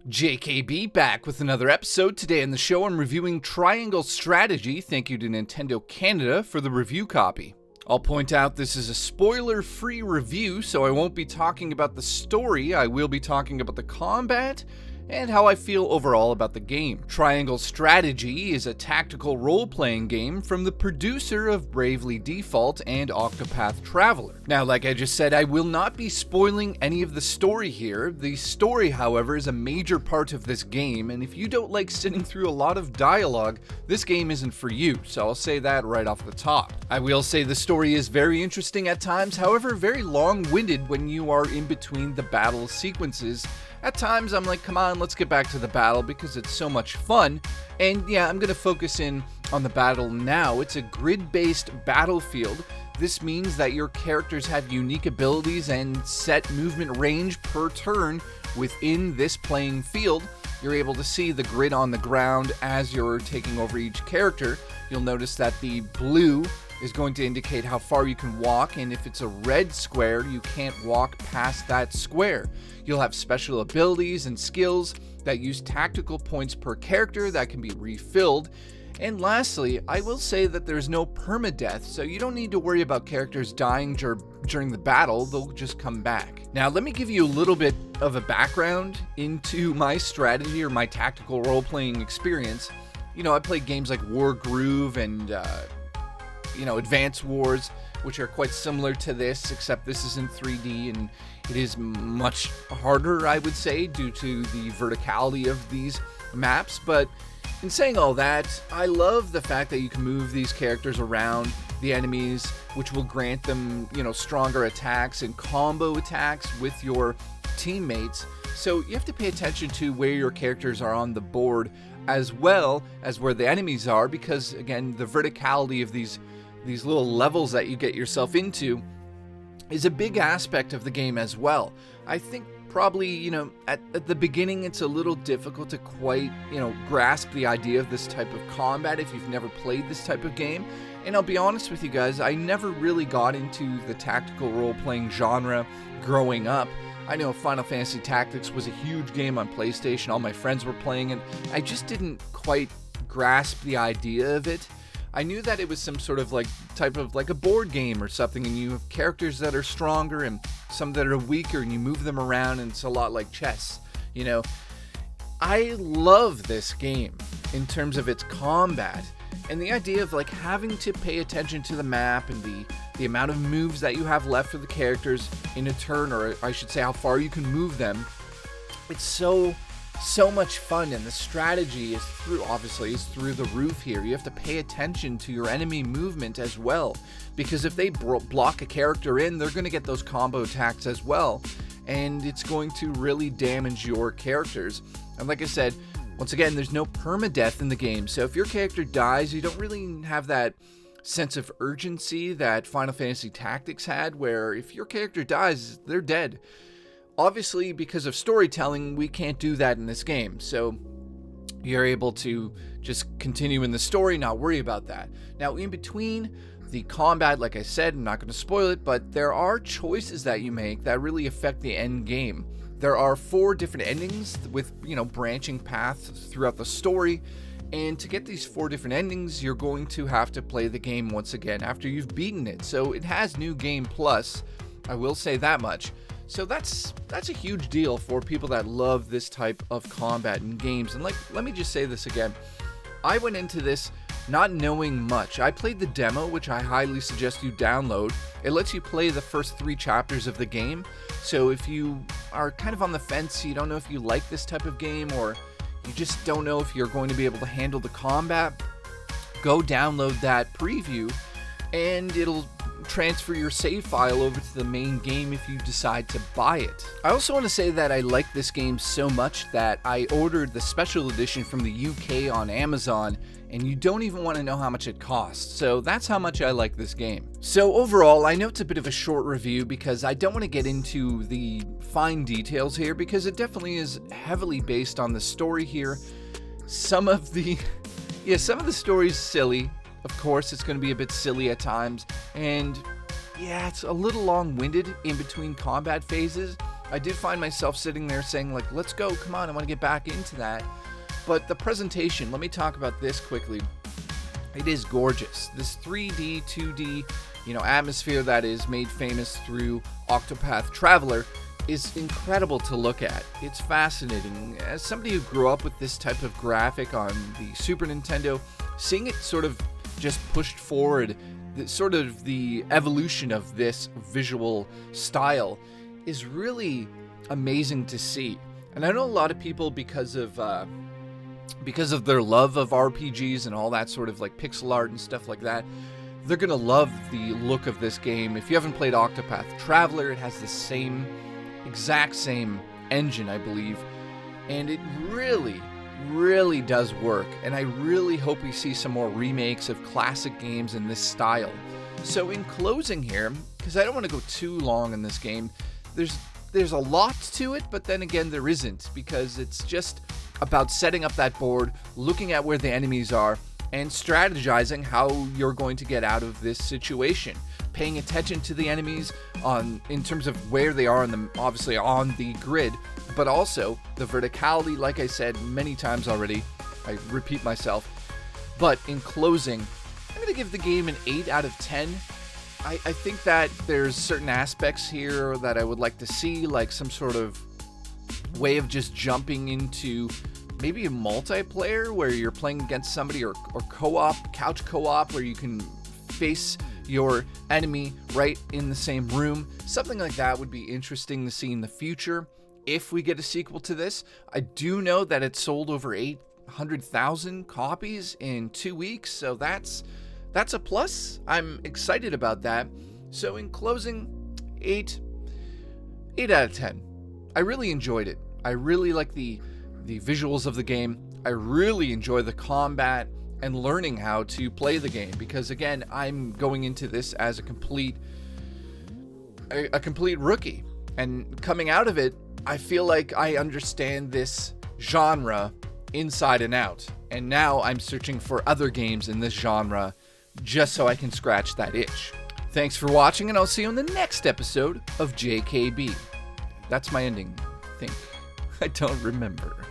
JKB back with another episode. Today on the show I'm reviewing Triangle Strategy. Thank you to Nintendo Canada for the review copy. I'll point out this is a spoiler-free review, so I won't be talking about the story. I will be talking about the combat and how I feel overall about the game. Triangle Strategy is a tactical role-playing game from the producer of Bravely Default and Octopath Traveler. Now, like I just said, I will not be spoiling any of the story here. The story, however, is a major part of this game, and if you don't like sitting through a lot of dialogue, this game isn't for you, so I'll say that right off the top. I will say the story is very interesting at times, however, very long-winded when you are in between the battle sequences. At times, I'm like, come on, let's get back to the battle because it's so much fun. And yeah, I'm going to focus in on the battle now. It's a grid-based battlefield. This means that your characters have unique abilities and set movement range per turn within this playing field. You're able to see the grid on the ground as you're taking over each character. You'll notice that the blue is going to indicate how far you can walk, and if it's a red square, you can't walk past that square. You'll have special abilities and skills that use tactical points per character that can be refilled. And lastly, I will say that there's no permadeath, so you don't need to worry about characters dying during the battle. They'll just come back. Now, let me give you a little bit of a background into my strategy or my tactical role-playing experience. You know, I played games like War Groove and Advance Wars, which are quite similar to this, except this is in 3D and it is much harder, I would say, due to the verticality of these maps. But in saying all that, I love the fact that you can move these characters around the enemies, which will grant them, stronger attacks and combo attacks with your teammates. So you have to pay attention to where your characters are on the board as well as where the enemies are, because again, the verticality of these little levels that you get yourself into is a big aspect of the game as well. I think probably, at the beginning it's a little difficult to quite, grasp the idea of this type of combat if you've never played this type of game. And I'll be honest with you guys, I never really got into the tactical role-playing genre growing up. I know Final Fantasy Tactics was a huge game on PlayStation, all my friends were playing it. I just didn't quite grasp the idea of it. I knew that it was some sort of type of a board game or something, and you have characters that are stronger and some that are weaker, and you move them around, and it's a lot like chess. I love this game in terms of its combat, and the idea of having to pay attention to the map and the amount of moves that you have left for the characters in a turn, or I should say how far you can move them. It's so much fun, and the strategy is through the roof here. You have to pay attention to your enemy movement as well, because if they block a character in, they're going to get those combo attacks as well, and it's going to really damage your characters. And like I said, once again, there's no permadeath in the game, so if your character dies, you don't really have that sense of urgency that Final Fantasy Tactics had, where if your character dies, they're dead. Obviously, because of storytelling, we can't do that in this game, so you're able to just continue in the story, not worry about that. Now, in between the combat, like I said, I'm not going to spoil it, but there are choices that you make that really affect the end game. There are 4 different endings with, branching paths throughout the story, and to get these 4 different endings, you're going to have to play the game once again after you've beaten it. So it has New Game Plus, I will say that much. So that's a huge deal for people that love this type of combat in games. And let me just say this again. I went into this not knowing much. I played the demo, which I highly suggest you download. It lets you play the first 3 chapters of the game. So if you are kind of on the fence, you don't know if you like this type of game, or you just don't know if you're going to be able to handle the combat, go download that preview, and it'll transfer your save file over to the main game if you decide to buy it. I also want to say that I like this game so much that I ordered the special edition from the UK on Amazon, and you don't even want to know how much it costs. So that's how much I like this game. So overall, I know it's a bit of a short review because I don't want to get into the fine details here, because it definitely is heavily based on the story here. Some of the story's silly. Of course, it's going to be a bit silly at times, and yeah, it's a little long-winded in between combat phases. I did find myself sitting there saying, like, let's go, come on, I want to get back into that. But the presentation, let me talk about this quickly. It is gorgeous. This 3D, 2D, atmosphere that is made famous through Octopath Traveler is incredible to look at. It's fascinating. As somebody who grew up with this type of graphic on the Super Nintendo, seeing it sort of just pushed forward, sort of the evolution of this visual style is really amazing to see. And I know a lot of people, because of their love of RPGs and all that sort of like pixel art and stuff like that, they're gonna love the look of this game. If you haven't played Octopath Traveler, it has the exact same engine, I believe, and it really does work. And I really hope we see some more remakes of classic games in this style. So in closing here, because I don't want to go too long in this game, there's a lot to it, but then again there isn't, because it's just about setting up that board, looking at where the enemies are, and strategizing how you're going to get out of this situation. Paying attention to the enemies in terms of where they are obviously on the grid, but also the verticality, like I said many times already. I repeat myself. But in closing, I'm going to give the game an 8 out of 10. I think that there's certain aspects here that I would like to see, like some sort of way of just jumping into maybe a multiplayer where you're playing against somebody, or co-op, couch co-op, where you can face your enemy right in the same room. Something like that would be interesting to see in the future if we get a sequel to this. I do know that it sold over 800,000 copies in 2 weeks, so that's a plus. I'm excited about that. So in closing, 8 out of 10. I really enjoyed it. I really like the visuals of the game. I really enjoy the combat and learning how to play the game, because again, I'm going into this as a complete rookie, and coming out of it, I feel like I understand this genre inside and out, and now I'm searching for other games in this genre just so I can scratch that itch. Thanks for watching, and I'll see you in the next episode of JKB. That's my ending, I think. I don't remember.